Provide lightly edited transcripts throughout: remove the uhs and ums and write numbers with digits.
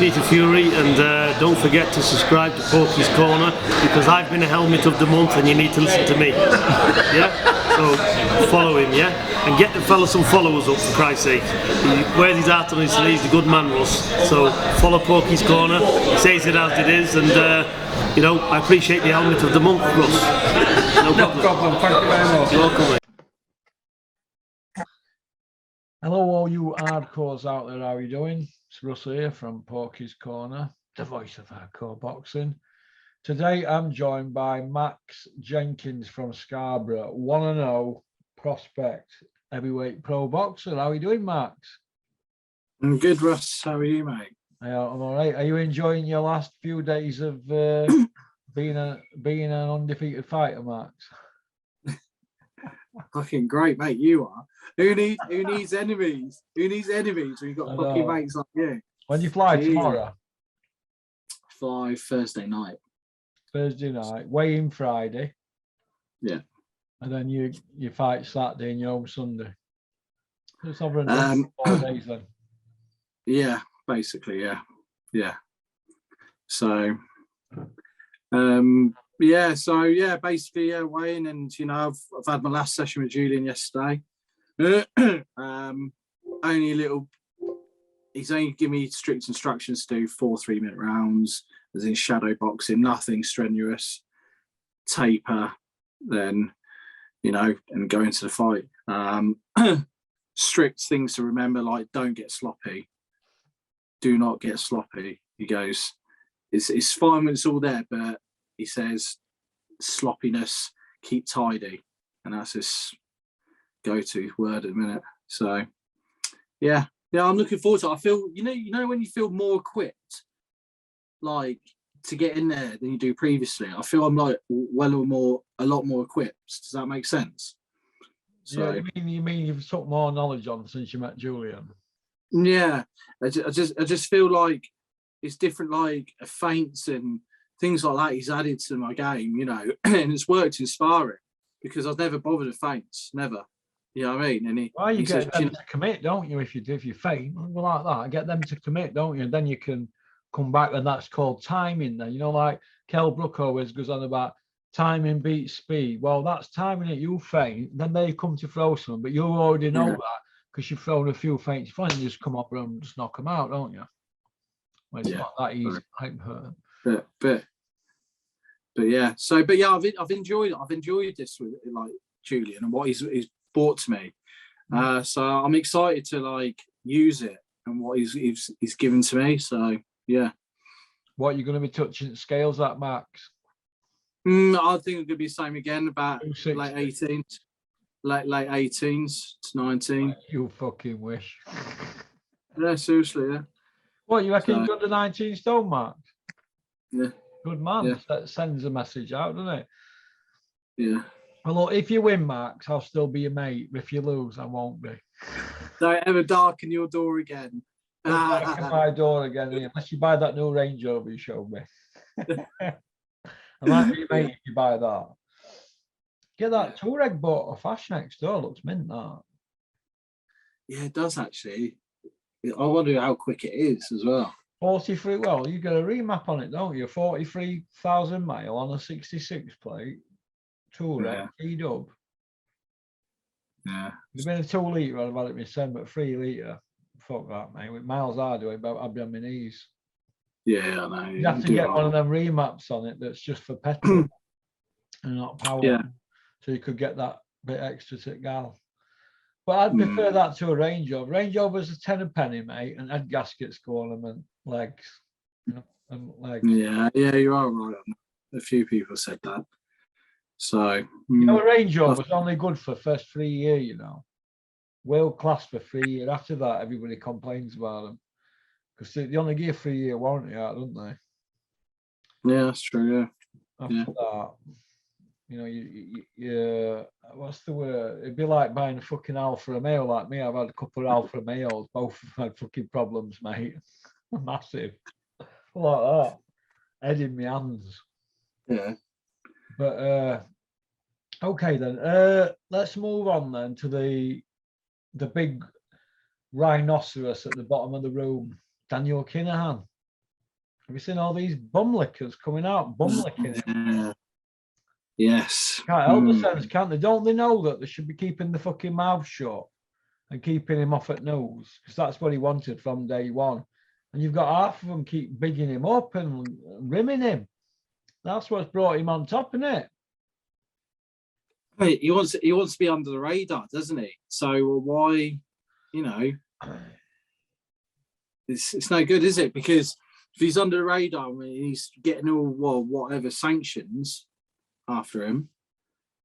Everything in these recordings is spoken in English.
Peter Fury, and don't forget to subscribe to Porky's Corner, because I've been a helmet of the month and you need to listen to me. Yeah? So follow him, yeah? And get the fella some followers up, for Christ's sake. He wears his heart on his sleeves, the good man Russ. So follow Porky's Corner, he says it as it is, and you know, I appreciate the helmet of the month, Russ. No problem. Thank you very much. You're welcome, mate. Hello, all you hardcores out there. How are you doing? It's Russ here from Porky's Corner, the voice of hardcore boxing. Today, I'm joined by Max Jenkins from Scarborough, 1-0 prospect heavyweight pro boxer. How are you doing, Max? I'm good, Russ. How are you, mate? Yeah, I'm all right. Are you enjoying your last few days of being an undefeated fighter, Max? Fucking great, mate. You are. Who needs enemies? Who needs enemies when you've got fucking mates like you? When you fly tomorrow? Fly Thursday night. Thursday night, weigh in Friday. Yeah. And then you fight Saturday and you're home Sunday. It's over and 4 days then. Yeah, basically, yeah. So basically, weighing, and you know, I've had my last session with Julian yesterday. Only a little. He's only given me strict instructions to do 4 3-minute rounds, as in shadow boxing, nothing strenuous, taper, then, you know, and go into the fight. Strict things to remember, like don't get sloppy. Do not get sloppy. He goes, it's fine when it's all there, but he says sloppiness, keep tidy, and that's his go-to word at the minute. So yeah, I'm looking forward to it. I feel, you know when you feel more equipped, like, to get in there than you do previously. I feel I'm like a lot more equipped. Does that make sense? So, yeah, you mean you've took more knowledge on since you met Julian? Yeah, I just feel like it's different, like feints and things like that he's added to my game, you know, and it's worked in sparring because I've never bothered with feints, never. You know what I mean? And you get them to commit, don't you? If you feint like that, get them to commit, don't you? And then you can come back, and that's called timing. Then, you know, like Kell Brook always goes on about timing beats speed. Well, that's timing it. You feint, then they come to throw some, but you already know that because you've thrown a few feints. You finally just come up and just knock them out, don't you? Well, it's not that easy. But yeah. So, but yeah, I've enjoyed this with like Julian and what he's brought to me. So I'm excited to like use it and what he's given to me. So yeah. What are you going to be touching scales at, Max? I think it could be the same again, about late 18s, late 18s to 19. You fucking wish. Yeah, seriously, yeah. What, you reckon you're under 19 stone, Max? Yeah. Good man. Yeah. That sends a message out, doesn't it? Yeah. Well, look, if you win, Max, I'll still be your mate. If you lose, I won't be. Don't ever darken your door again. Don't darken my door again, unless you buy that new Range Rover you showed me. I might be your mate if you buy that. Get that Touareg bought off Ash next door. Looks mint, that. Yeah, it does actually. I wonder how quick it is as well. 43, well, you get a remap on it, don't you? 43,000 mile on a 66 plate. Touareg, T-dub. Yeah. It's been a 2 litre, I'd have had it myself, but 3 litre. Fuck that, mate. With miles I do it, but I'd be on my knees. Yeah, I know. You have to get one of them remaps on it that's just for petrol and not power. Yeah. So you could get that bit extra to gal. But I'd prefer that to a Range Rover. Range Rover's a 10 a penny, mate, and head gaskets go on them and legs. You know, and legs. Yeah, you are right. A few people said that. So you know, a Range Rover's only good for first 3 years, you know. World class for 3 years. After that, everybody complains about them. Because they only give 3 year warranty out, don't they? Yeah, that's true, yeah. After that, you know, you what's the word? It'd be like buying a fucking Alfa Romeo like me. I've had a couple of Alfa Romeos, both have had fucking problems, mate. Massive. Like that. Head in my hands. Yeah. But okay then. Let's move on then to the big rhinoceros at the bottom of the room, Daniel Kinahan. Have you seen all these bum lickers coming out, bum licking him? Yeah. Yes. Can't help themselves, can't they? Don't they know that they should be keeping the fucking mouth shut and keeping him off at nose? Because that's what he wanted from day one. And you've got half of them keep bigging him up and rimming him. That's what's brought him on top, isn't it? Hey, he wants to be under the radar, doesn't he? So why, you know, it's no good, is it? Because if he's under the radar, I mean, he's getting all whatever sanctions after him.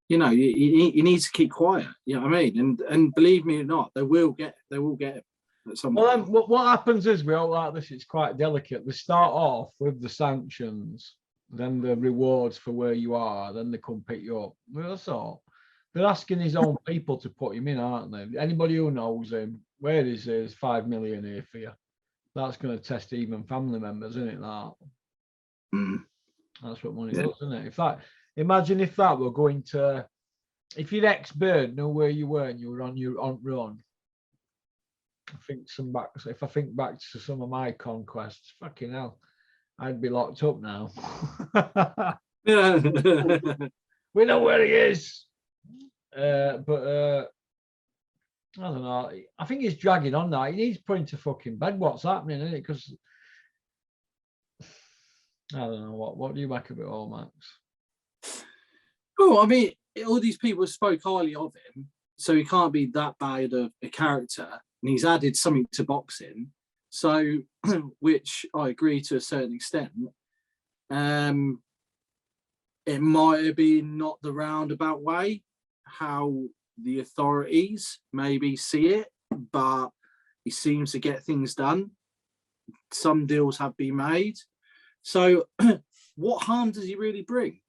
You know, you need to keep quiet. You know what I mean? And believe me or not, they will get it at some point. Well, then, what happens is we all like this. It's quite delicate. They start off with the sanctions, then the rewards for where you are, then they come pick you up. Well, that's all. They're asking his own people to put him in, aren't they? Anybody who knows him, where is his 5 million here for you? That's going to test even family members, isn't it? That. That's what money does, isn't it? Imagine if that were going to, if your ex-bird knew where you were and you were on your run. If I think back to some of my conquests, fucking hell, I'd be locked up now. We know where he is. But I don't know. I think he's dragging on now. He needs putting to fucking bed. What's happening, isn't it? Because I don't know. What do you make of it all, Max? Oh, I mean, all these people spoke highly of him, so he can't be that bad of a character. And he's added something to boxing, so which I agree to a certain extent. It might have been not the roundabout way how the authorities maybe see it, but he seems to get things done. Some deals have been made. So what harm does he really bring?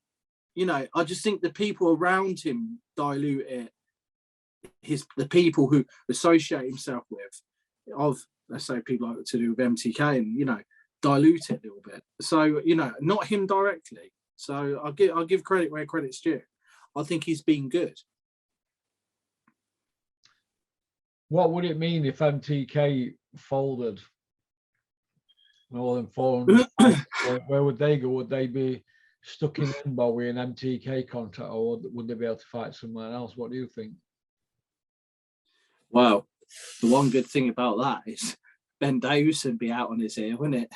You know, I just think the people around him dilute it. The people who associate himself with, let's say people like to do with MTK, and you know, dilute it a little bit. So you know, not him directly. So I'll give credit where credit's due. I think he's been good. What would it mean if MTK folded? More than 400. Where would they go? Would they be stuck in limbo with an MTK contract, or would they be able to fight somewhere else? What do you think? Well, the one good thing about that is Ben Davis would be out on his ear, wouldn't it?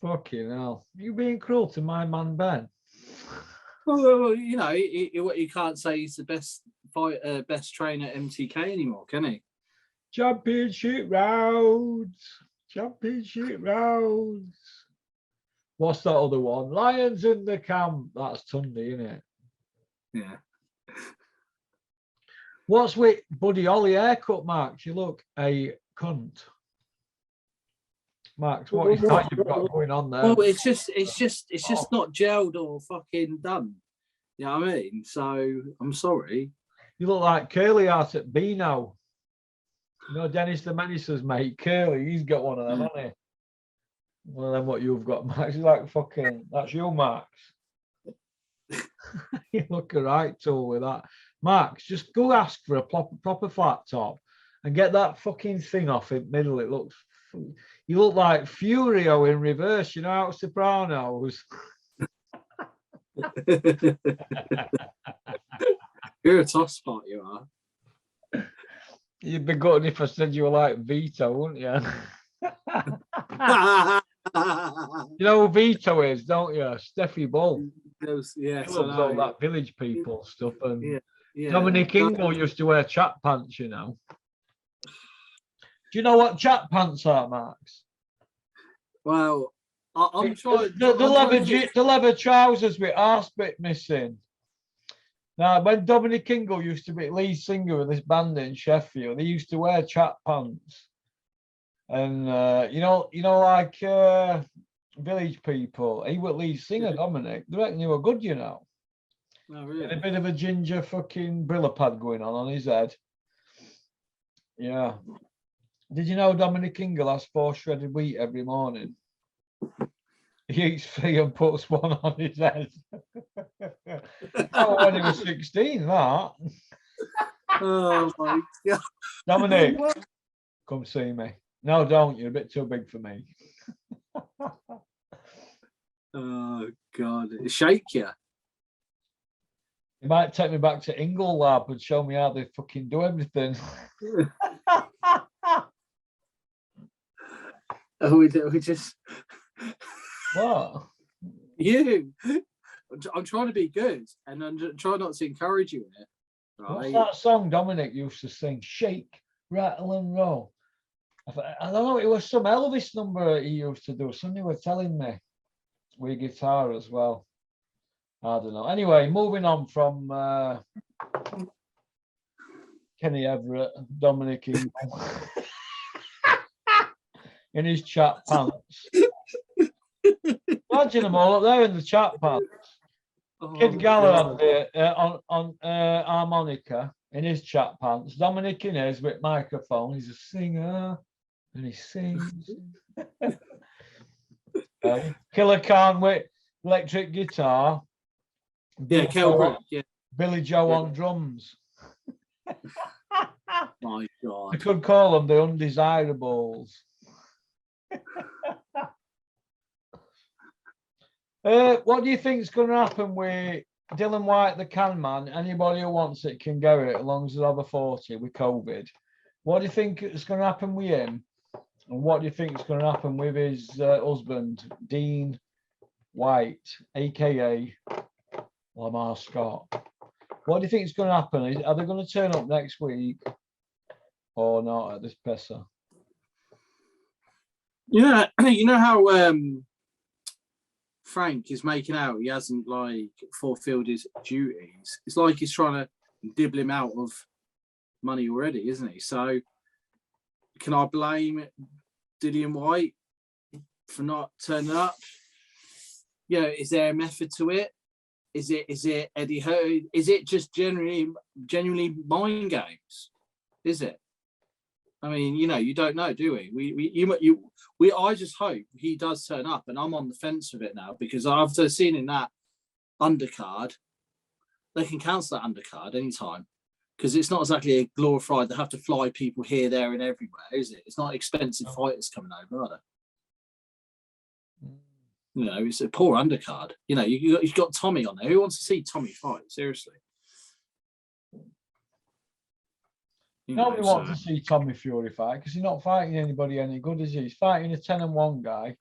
Fucking hell. You being cruel to my man, Ben? Well, you know, you can't say he's the best trainer at MTK anymore, can he? Championship rounds. Championship rounds. What's that other one? Lions in the camp. That's Tunde, isn't it? Yeah. What's with Buddy Holly haircut, Max? You look a cunt. Max, what is that you've got going on there? Well, it's just not gelled or fucking done. You know what I mean? So I'm sorry. You look like Curly out at Beano. You know Dennis the Menace's mate, Curly. He's got one of them, hasn't he? One of them what you've got, Max. He's like fucking. That's you, Max. You look a right tool with that. Max, just go ask for a proper flat top and get that fucking thing off in the middle. It looks, you look like Furio in reverse, you know, out of Sopranos. You're a tough spot, you are. You'd be good if I said you were like Vito, wouldn't you? You know who Vito is, don't you? Steffi Bull. Yeah, He loves all that village people stuff. And yeah. Dominic Ingle used to wear chat pants, you know. Do you know what chat pants are, Max? Well, I'm trying. The leather trousers with arse bit missing. Now, when Dominic Ingle used to be lead singer of this band in Sheffield, he used to wear chat pants. And you know, like village people, he was lead singer, Dominic. They reckon he were good, you know. Oh, really? And a bit of a ginger fucking brilla pad going on his head. Yeah. Did you know Dominic Ingle has 4 shredded wheat every morning? He eats 3 and puts 1 on his head. Oh, when he was 16, that. Oh my God. Dominic, come see me. No, don't. You're a bit too big for me. Oh God, it shake you. He might take me back to Ingle Lab and show me how they fucking do everything. We just What? you. I'm trying to be good, and I'm trying not to encourage you in it. What's Right? that song Dominic used to sing? Shake, rattle and roll. I don't know, it was some Elvis number he used to do. Somebody were telling me with guitar as well. I don't know. Anyway, moving on from Kenny Everett, Dominic Ingle in his chat pants. Imagine them all up there in the chat pants. Kid Gallagher on harmonica in his chat pants. Dominic in his with microphone. He's a singer and he sings. Killer Khan with electric guitar. Yeah, Kelbrook. Yeah, Billy Joe on drums. my God. I could call them the undesirables. What do you think is going to happen with Dylan White, the can man? Anybody who wants it can get it, as long as they're over 40 with COVID. What do you think is going to happen with him? And what do you think is going to happen with his husband, Dean White, aka Lamar Scott? What do you think is going to happen? Are they going to turn up next week or not at this presser? Yeah, you know how Frank is making out he hasn't like fulfilled his duties. It's like he's trying to dibble him out of money already, isn't he? So can I blame Dillian White for not turning up? You know, is there a method to it? Is it Eddie Hurd? Is it just genuinely mind games? Is it? I mean, you know, you don't know, do we? I just hope he does turn up, and I'm on the fence with it now because after seeing in that undercard, they can cancel that undercard anytime because it's not exactly a glorified. They have to fly people here, there, and everywhere, is it? It's not expensive fighters coming over, are they? You know, it's a poor undercard. You know, you've got Tommy on there. Who wants to see Tommy fight? Seriously. Nobody wants to see Tommy Fury fight because he's not fighting anybody any good, is he? He's fighting a 10-1 guy.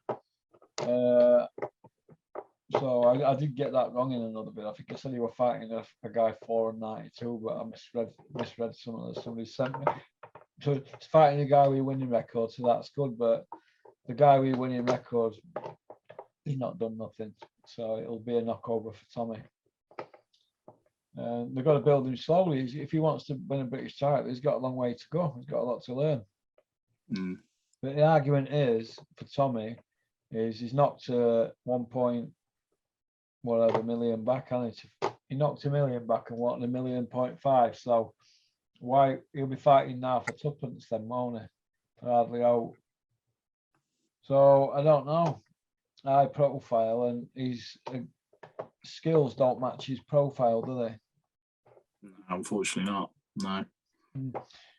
So I did get that wrong in another bit. I think I said he was fighting a guy 4-92, but I misread something that somebody sent me. So it's fighting a guy with a winning record, so that's good. But the guy with a winning record, he's not done nothing. So it'll be a knockover for Tommy. They've got to build him slowly. If he wants to win a British title, he's got a long way to go. He's got a lot to learn. But the argument is for Tommy is he's knocked 1 million back, hasn't he? He knocked 1 million back and wanted 1.5 million. So why he'll be fighting now for tuppence then, won't he? Hardly out. So I don't know. High profile, and his skills don't match his profile, do they? Unfortunately not. No.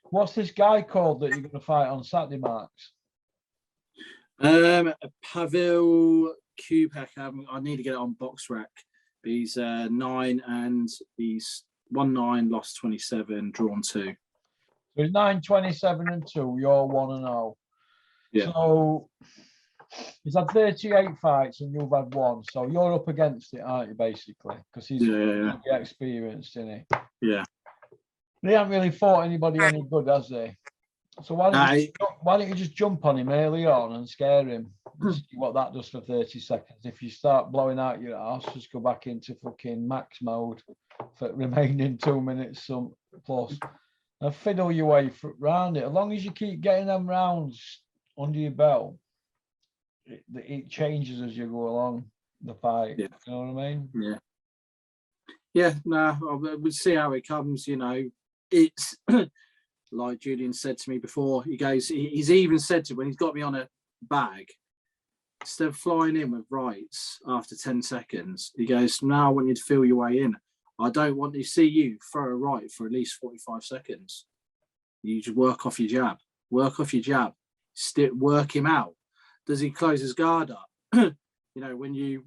What's this guy called that you're going to fight on Saturday, Marks? Pavel Kubek. I need to get it on box rec. But he's 9 and he's 1-9, lost 27, drawn 2. So he's 9-27-2. You're 1-0. Yeah. So he's had 38 fights and you've had 1. So you're up against it, aren't you, basically? Because he's experienced, isn't he? Yeah. They haven't really fought anybody any good, has they? So why don't you just jump on him early on and scare him? And see what that does for 30 seconds. If you start blowing out your ass, just go back into fucking max mode for remaining 2 minutes plus. And fiddle your way round it. As long as you keep getting them rounds under your belt, it changes as you go along the fight. Yeah. You know what I mean? Yeah. Yeah, no, we'll see how it comes, you know. It's like Julian said to me before, he goes, he's even said to when he's got me on a bag, instead of flying in with rights after 10 seconds, he goes, now I want you to feel your way in. I don't want to see you throw a right for at least 45 seconds. You just work off your jab. Work off your jab. Work him out. Does he close his guard up? You know, when you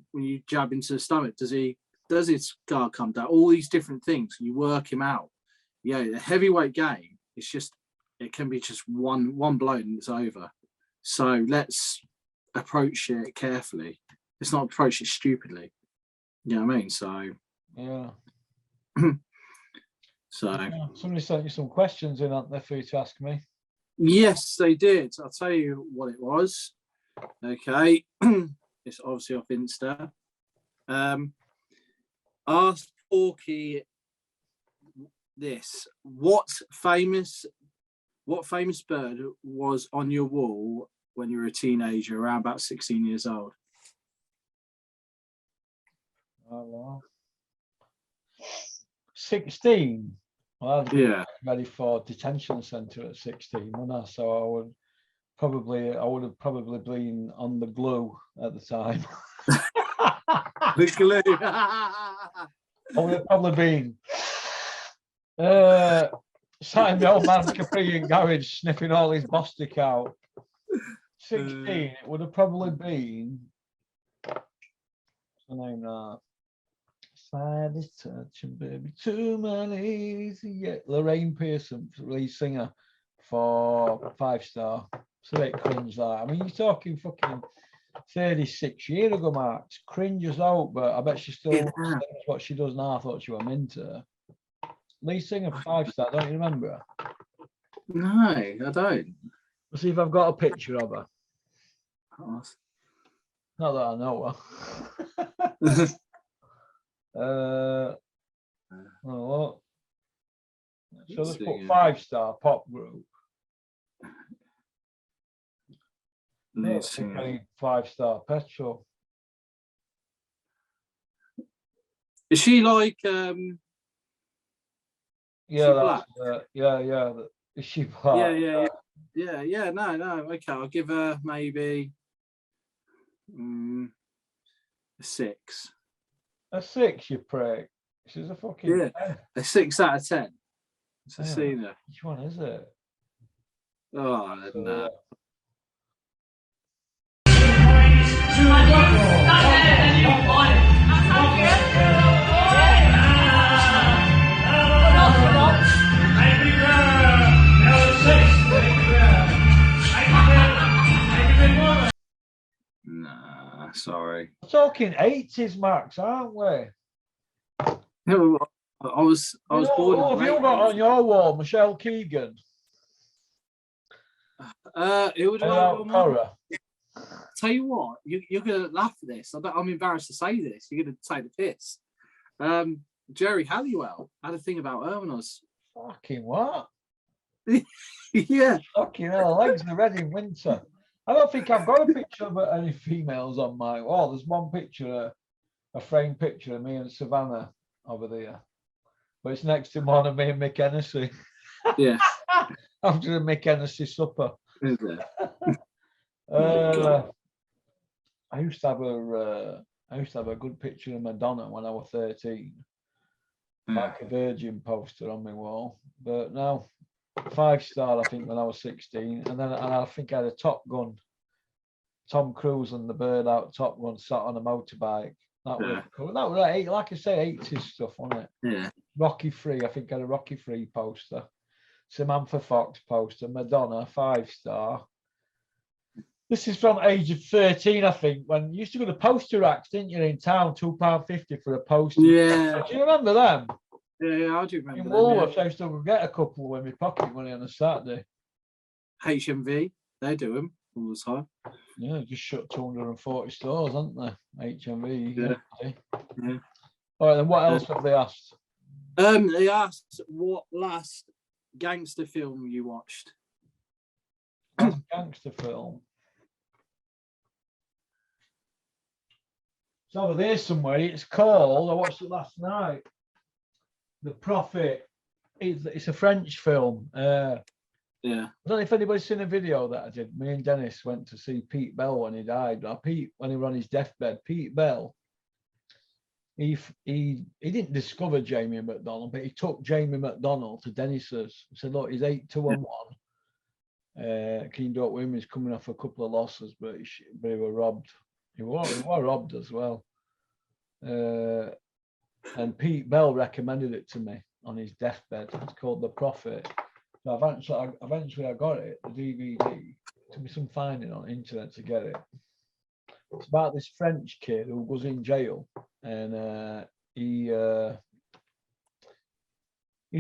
jab into the stomach, does his guard come down? All these different things. You work him out. Yeah, the heavyweight game, it can be just one blow and it's over. So let's approach it carefully. Let's not approach it stupidly. You know what I mean? So yeah. So Yeah, somebody sent you some questions in, aren't they, for you to ask me? yes, they did. I'll tell you what it was. Okay. It's obviously off Insta. Ask Porky this. What famous bird was on your wall when you were a teenager, around about 16 years old? Oh, well. 16. Well, I was ready for detention centre at 16, wasn't I? So I would have probably been on the glue at the time. The glue. I would have probably been sat in the old man's Capri in garage sniffing all his Bostic out. 16, it would have probably been, what's the name now? Slightest touch and baby too many. Yeah, Lorraine Pearson, lead singer for 5 Star. So it cringe that. I mean, you're talking fucking 36 years ago, Mark. It's cringe as out, but I bet she still does what she does now. I thought she was into. Lead singer for 5 Star, don't you remember her? No, I don't. Let's see if I've got a picture of her. Oh. Not that I know her. Oh, so let's put 5 Star pop group. I think I need 5 Star petrol. Is she like yeah, yeah. Is she black? Yeah. No. Okay, I'll give her maybe a 6. A 6, you prick. She's a fucking 10. A 6 out of 10. It's a Yeah. senior. Which one is it? Oh, no. Nah, sorry. We're talking 80s, Max, aren't we? No, I was born. What have you got on your wall, Michelle Keegan? Who would Cora. Tell you what, you're gonna laugh at this. I'm embarrassed to say this. You're gonna take the piss. Jerry Halliwell had a thing about her when I was. Fucking what? Yeah. Fucking hell, legs are red in winter. I don't think I've got a picture of any females on my wall. There's one picture, a framed picture of me and Savannah over there. But it's next to one of me and Mick Hennessy. Yeah. After a Mick Hennessy supper. Is it? I used to have a good picture of Madonna when I was 13. Like a Virgin poster on my wall. But no, 5 Star, I think, when I was 16. And I think I had a Top Gun. Tom Cruise and the bird out Top Gun sat on a motorbike. That was cool. That was, like I say, 80s stuff, wasn't it? Yeah. Rocky 3, I think I had a Rocky 3 poster. Samantha Fox poster, Madonna, 5 Star. This is from age of 13, I think, when you used to go to poster racks, didn't you, in town, £2.50 for a poster. Yeah. Do you remember them? Yeah, I do remember in them. Woolworths, I used to get a couple with my pocket money on a Saturday. HMV, they do them all the time. Yeah, just shut 240 stores, haven't they? HMV. Yeah. All right, then what else have they asked? They asked what last gangster film you watched. Gangster film. It's over there somewhere. It's called, I watched it last night, The Prophet. It's a French film. Yeah. I don't know if anybody's seen a video that I did. Me and Dennis went to see Pete Bell when he died. Pete, when he was on his deathbed, Pete Bell, he didn't discover Jamie McDonald, but he took Jamie McDonald to Dennis's. He said, look, he's 8-1. Can you do it with him? He's coming off a couple of losses, but he was robbed. He was robbed as well. And Pete Bell recommended it to me on his deathbed. It's called The Prophet. So eventually I got it, the DVD. It took me some finding on the internet to get it. It's about this French kid who was in jail, and he's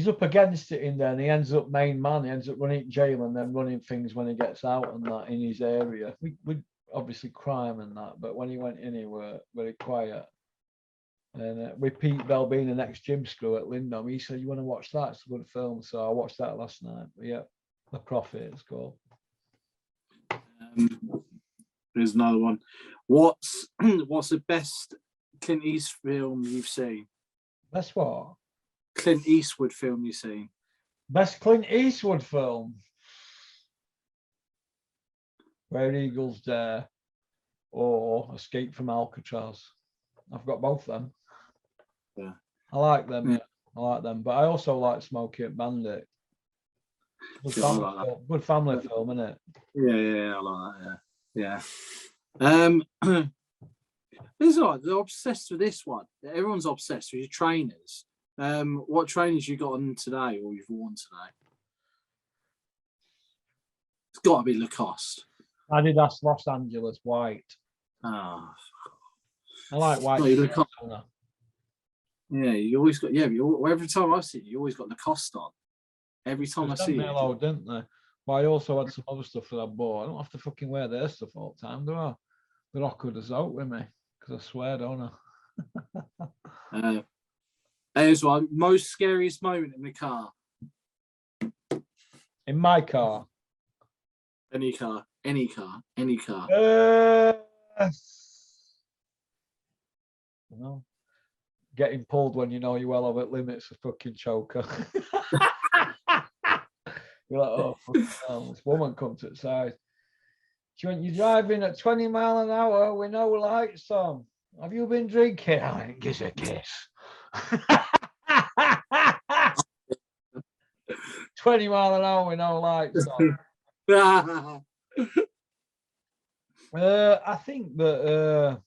up against it in there, and he ends up main man. He ends up running jail and then running things when he gets out and that in his area. We obviously crime and that, but when he went in, he were very quiet. And with Pete Bell being the next gym screw at Lindholm, he said, "You want to watch that? It's a good film." So I watched that last night. But yeah, The Prophet it's called. There's another one. What's the best Clint Eastwood film you've seen? Best what? Clint Eastwood film you've seen? Best Clint Eastwood film? Where Eagles Dare or Escape from Alcatraz. I've got both of them. Yeah. I like them. Yeah. I like them. But I also like Smokey and Bandit. Good family film, isn't it? Yeah, I like that. Yeah. It's like they're obsessed with this one. Everyone's obsessed with your trainers. What trainers you got on today or you've worn today? It's got to be Lacoste. Adidas Los Angeles white. Oh. I like white. Yeah, you always got. Yeah, every time I see you always got Lacoste on. Every time I see you. Hello, didn't they? But I also had some other stuff that I bought. I don't have to fucking wear their stuff all the time, do I? They're awkward as out with me because I swear, don't I? Here's one. Most scariest moment in the car. In my car. Any car. No. Getting pulled when you know you're well over limits, a fucking choker. You're like, oh, fucking hell. This woman comes to the side. She went, "You're driving at 20 miles an hour with no lights on. Have you been drinking?" I went, "Gives a kiss." 20 miles an hour with no lights on. I think that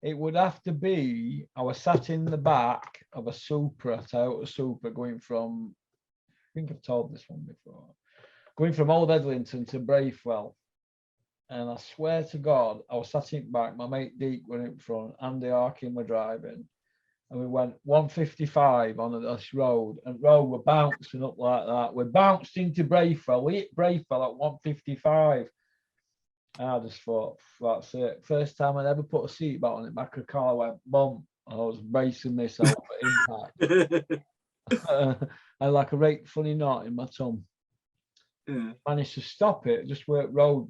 it would have to be, I was sat in the back of a Toyota Supra going from, I think I've told this one before, going from Old Edlington to Braithwell. And I swear to God, I was sat in the back, my mate Deke went in front, Andy Arkin were driving, and we went 155 on this road, and we're bouncing up like that. We bounced into Braithwell, we hit Braithwell at 155. I just thought, that's it. First time I'd ever put a seatbelt on the back of the car, I went, boom. I was bracing myself for impact. I had like a right funny knot in my tongue. Yeah. Managed to stop it, just where road,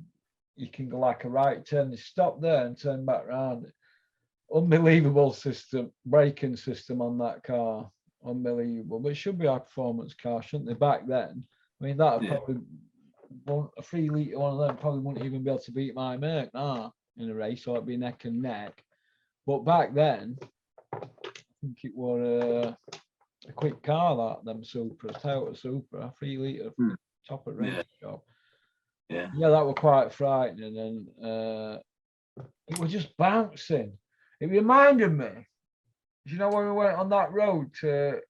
you can go like a right turn. You stop there and turn back around. Unbelievable braking system on that car. Unbelievable. But it should be our performance car, shouldn't they? Back then. I mean, that would probably, a 3 litre one of them probably wouldn't even be able to beat my mate in a race, so it'd be neck and neck. But back then, I think it was a quick car, that them Supras, Toyota Supra, 3 litre, top of range job. Yeah, that were quite frightening, and it was just bouncing. It reminded me, you know, when we went on that road to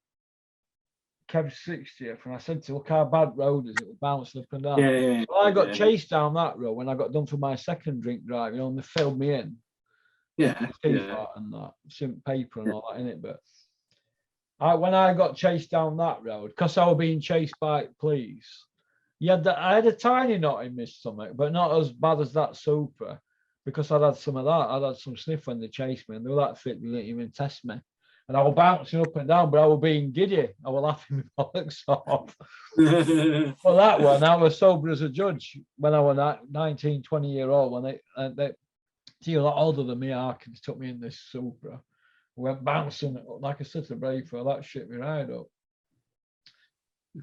Kev's 60th, and I said to look how bad road is, it was bouncing up and down. Yeah. So I got chased down that road when I got done for my second drink drive, you know, and they filled me in. Yeah. And that, some paper and all that in it. But when I got chased down that road, because I was being chased by police, I had a tiny knot in my stomach, but not as bad as that Supra, because I'd had some of that. I'd had some sniff when they chased me, and they were that fit, they didn't even test me. And I was bouncing up and down, but I was being giddy. I was laughing my bollocks off. Well, that one, I was sober as a judge when I was 19, 20-year-old. When they see a lot older than me, Harkins took me in this Supra. We went bouncing, like I said to Brayford, that shit me right up.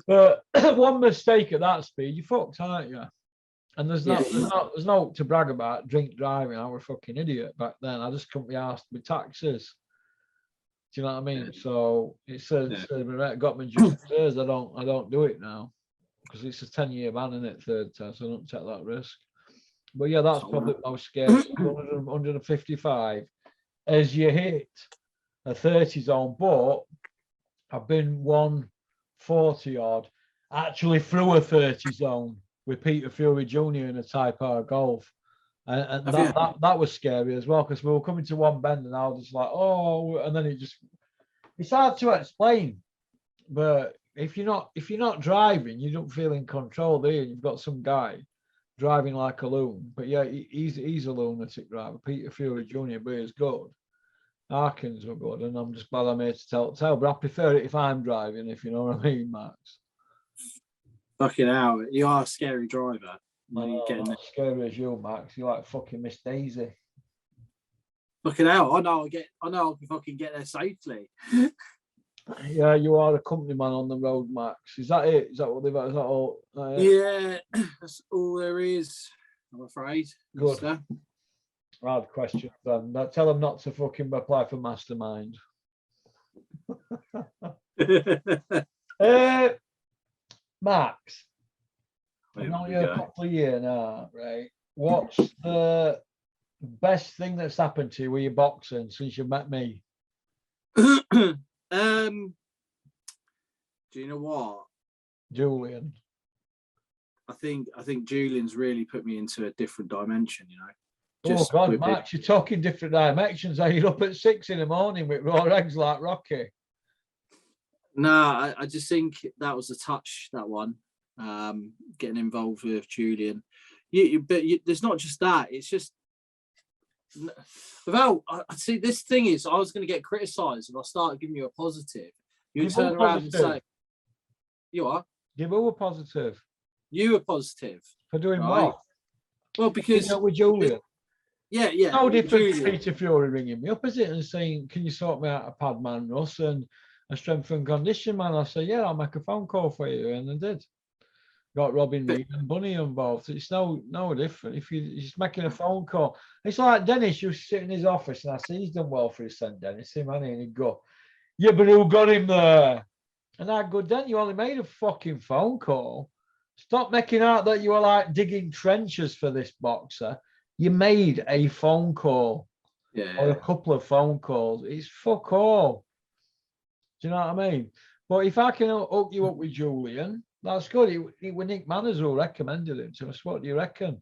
But one mistake at that speed, you fucked, aren't you? And there's no to brag about drink driving. I was a fucking idiot back then. I just couldn't be asked with taxes. Do you know what I mean? So it says got me due years. I don't do it now because it's a 10-year ban in it, third test. So I don't take that risk. But yeah, that's probably the most scary. 155 as you hit a 30 zone, but I've been 140 odd actually through a 30 zone with Peter Fury Jr. in a Type R Golf. And that was scary as well, because we were coming to one bend and I was just like, oh, and then it's hard to explain. But if you're not driving, you don't feel in control, do you? You've got some guy driving like a loon. But yeah, he's a lunatic driver, Peter Fury Jr., but he's good. Harkins were good, and I'm just glad I'm here to tell. But I prefer it if I'm driving, if you know what I mean, Max. Fucking hell, you are a scary driver. Not as scary as you, Max. You're like fucking Miss Daisy. Fucking hell, I know I can fucking get there safely. Yeah, you are a company man on the road, Max. Is that it? Is that what they've got? Is that all? Yeah, that's all there is, I'm afraid. Good. Hard question, then. Tell them not to fucking apply for Mastermind. Max, I've known you a couple of years now, right? What's the best thing that's happened to you with your boxing since you met me? Do you know what? Julian. I think Julian's really put me into a different dimension, you know. Oh God, Max, you're talking different dimensions. Are you up at 6 a.m. with raw eggs like Rocky? No, I just think that was a touch, that one. Getting involved with Julian. But there's not just that. It's just I see. This thing is, I was going to get criticised if I started giving you a positive. You turn around and say, "You are." Give who a positive? You were positive For doing what? Well, because with Julian. Yeah. No different to Peter Fury ringing me up, is it, and saying, "Can you sort me out a pad man, Russ, and a strength and condition man?" I say, "Yeah, I'll make a phone call for you," and I did. Got Robin Reed and Bunny involved. It's no different if you're just making a phone call. It's like Dennis used to sit in his office and I say, "He's done well for his son, Dennis." Him, and he'd go, "Yeah, but who got him there?" And I'd go, "Den, you only made a fucking phone call. Stop making out that you were like digging trenches for this boxer. You made a phone call, or a couple of phone calls. It's fuck all." Do you know what I mean? But if I can hook you up with Julian, that's good. It was Nick Manners who recommended him to us. What do you reckon?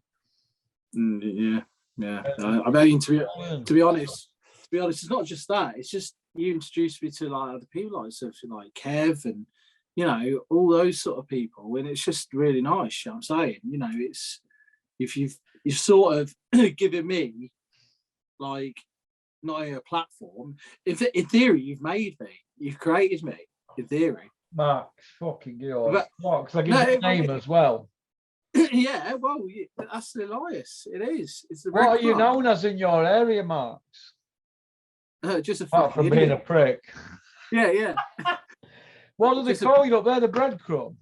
Yeah. I mean, to be honest, it's not just that. It's just you introduced me to like other people, like Kev and all those sort of people, and it's just really nice. You know what I'm saying, it's if you've sort of given me like not only a platform. In theory, you've made me. You've created me. In theory. Max, fucking God. Max, I give you a name as well. Yeah, well, that's Elias. It is. It's the what are you known as in your area, Max? Just a apart from being a prick. Yeah. What do they call you up there? The breadcrumb?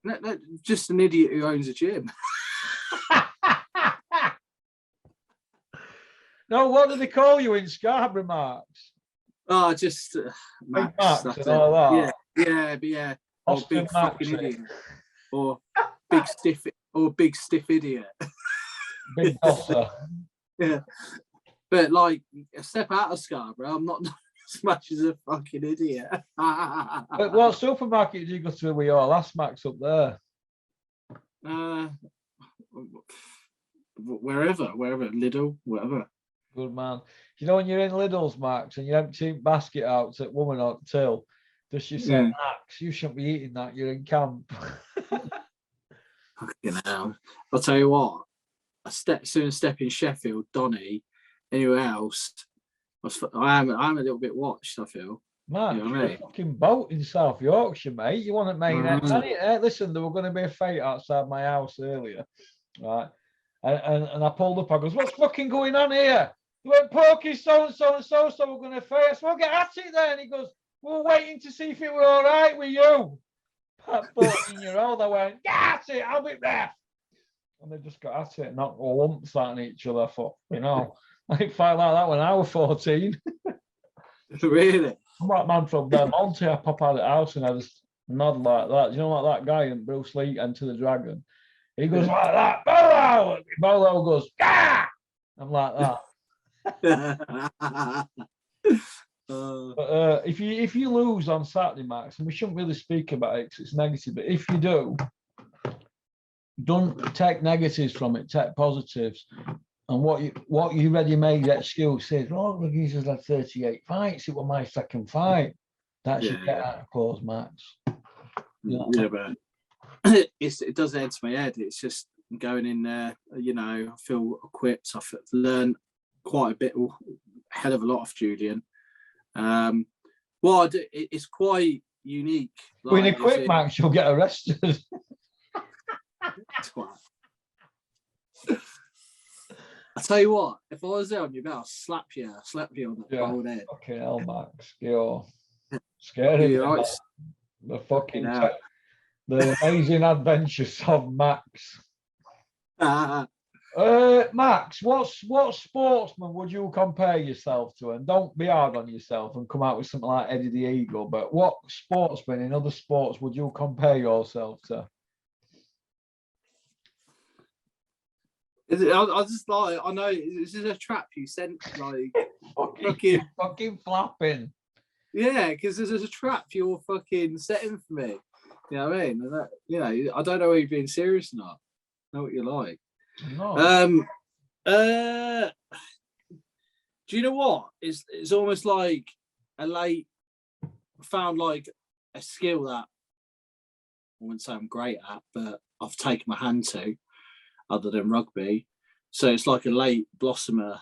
No, just an idiot who owns a gym. No, what do they call you in Scarborough, Max? Oh, just Max. Max and all that. Yeah. Or big fucking idiot. Or big stiff idiot. Big bosser. Yeah. But like a step out of Scarborough, I'm not as much as a fucking idiot. But what supermarket did you go to with your last Max up there? Wherever, Lidl, whatever. Good man. You know when you're in Lidl's, Max, and you empty basket out at woman or till, does she say, "Max, you shouldn't be eating that, you're in camp"? Fucking hell. I'll tell you what, soon as step in Sheffield, Donny, anywhere else, I am a little bit watched, I feel. Max, you're a fucking boat in South Yorkshire, mate. You want to make it. Listen, there were going to be a fight outside my house earlier, right? And I pulled up, I goes, "What's fucking going on here?" He went, "Porky, so and so, we're going to fight." I said, "Well, get at it then." And he goes, "We're waiting to see if it were all right with you." That 14-year-old, I went, "Get at it, I'll be there." And they just got at it, knocked lumps at each other. I thought, I fight like that when I was 14. Really? I'm like man from Belmonte. I pop out of the house and I just nod like that. You know, like that guy in Bruce Lee, Enter the Dragon. He goes like that. Bolo! Bolo goes, ah! I'm like that. But if you lose on Saturday, Max, and we shouldn't really speak about it because it's negative, but if you do, don't take negatives from it, take positives. And what you ready-made excuse says, oh, look, he's just had 38 fights. It was my second fight. That should get out of close, Max. Yeah, but it does enter my head. It's just going in there, I feel equipped. I've learned quite a bit, a hell of a lot of Julian. It's quite unique. When equipped, Max, you'll get arrested. I tell you what, if I was there on your belt, I'll slap you on the old head. Fucking hell, Max. You're scary. Right. The fucking the amazing adventures of Max. Max, what sportsman would you compare yourself to? And don't be hard on yourself and come out with something like Eddie the Eagle, but what sportsman in other sports would you compare yourself to? I know this is a trap you sent, like fucking flapping. Yeah, because this is a trap you're fucking setting for me. You know what I mean? And that, I don't know whether you're being serious or not. I know what you're like. No. Do you know what? It's almost like found like a skill that I wouldn't say I'm great at, but I've taken my hand to, other than rugby. So it's like a late blossomer,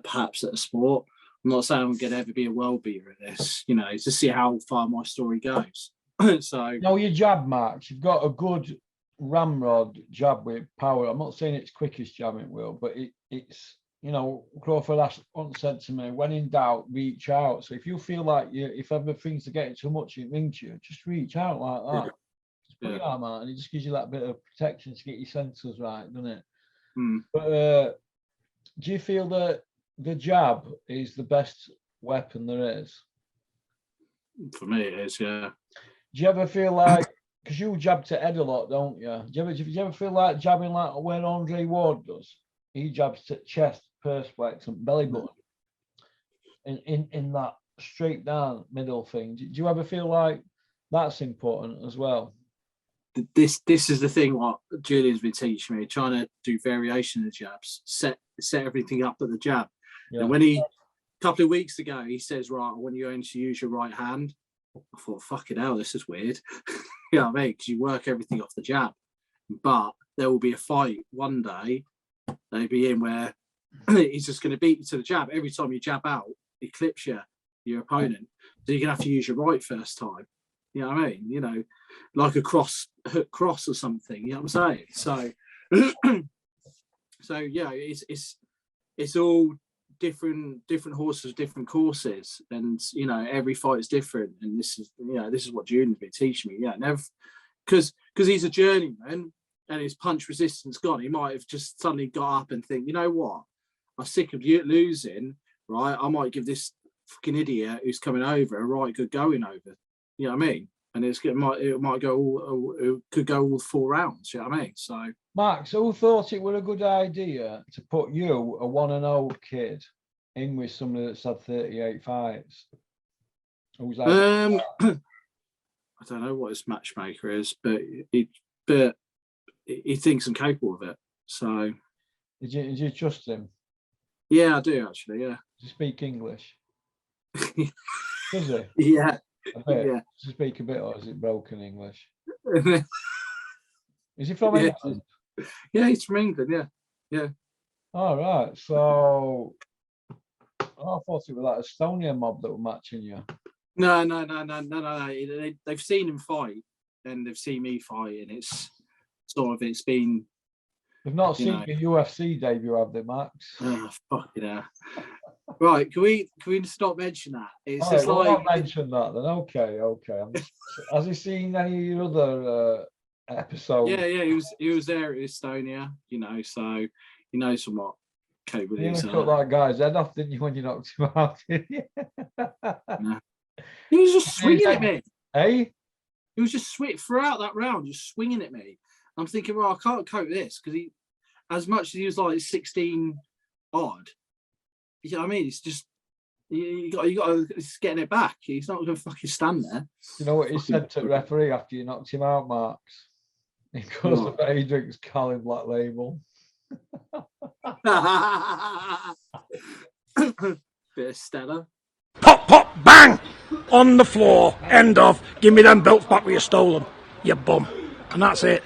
perhaps, at a sport. I'm not saying I'm going to ever be a world beater at this, to see how far my story goes. So no, you jab, Max. You've got a good ramrod jab with power. I'm not saying it's quickest jabbing, Will, but it's Crawford once said to me, when in doubt, reach out. So if you feel like if ever things are getting too much, it rings you, just reach out like that. Just put your arm out, and it just gives you that bit of protection to get your senses right, doesn't it? But do you feel that the jab is the best weapon there is? For me, it is, yeah. Do you ever feel like, because you jab to head a lot, don't you? Do you ever feel like jabbing like where Andre Ward does? He jabs to chest, perspex, and belly button in that straight down middle thing. Do you ever feel like that's important as well? This is the thing what Julian's been teaching me, trying to do variation of jabs, set everything up at the jab. Yeah. And when a couple of weeks ago, he says, right, when you're going to use your right hand, I thought, fucking hell, this is weird. You know what I mean? Because you work everything off the jab. But there will be a fight one day, they'll be in where he's just going to beat you to the jab. Every time you jab out, he clips your opponent. So you're going to have to use your right first time. You know what I mean? Like a hook cross or something. You know what I'm saying? So yeah, it's all different horses, different courses, and every fight is different. And this is what Julian's been teaching me. Yeah, never, because he's a journeyman and his punch resistance gone. He might have just suddenly got up and think, you know what? I'm sick of you losing. Right, I might give this fucking idiot who's coming over a right good going over. You know what I mean? And it might go it could go all 4 rounds. You know what I mean? So, Max, who thought it was a good idea to put you, a 1-0 kid, in with somebody that's had 38 fights? Who's that? I don't know what his matchmaker is, but he thinks I'm capable of it. So, did you trust him? Yeah, I do actually. Yeah. Does he speak English? Does he? Yeah. A bit. Yeah. Does he speak a bit, or is it broken English? Is he from England? Yeah, he's from England. Yeah. Yeah. All right. So, I thought it was like Estonia mob that were matching you. No. They've seen him fight, and they've seen me fight, and it's been. They've not seen your UFC debut, have they, Max? Oh, fucking hell. Right, can we stop mentioning that? It's just like not mention that then. Okay. Has he seen any of your other episodes? Yeah, he was there at Estonia, so he knows somewhat capabilities. You cut that guy's head off, didn't you, when you knocked him out? No. He was just swinging at me. Hey? He was just throughout that round, just swinging at me. I'm thinking, well, I can't cope with this because as much as he was like 16 odd, you know what I mean? It's just you got to getting it back. He's not going to fucking stand there. You know what he said to the referee after you knocked him out, Marks? He goes, I bet he drinks Carling Black Label. Bit of Stella. Pop, pop, bang! On the floor. End of. Give me them belts back where you stole them, you bum. And that's it.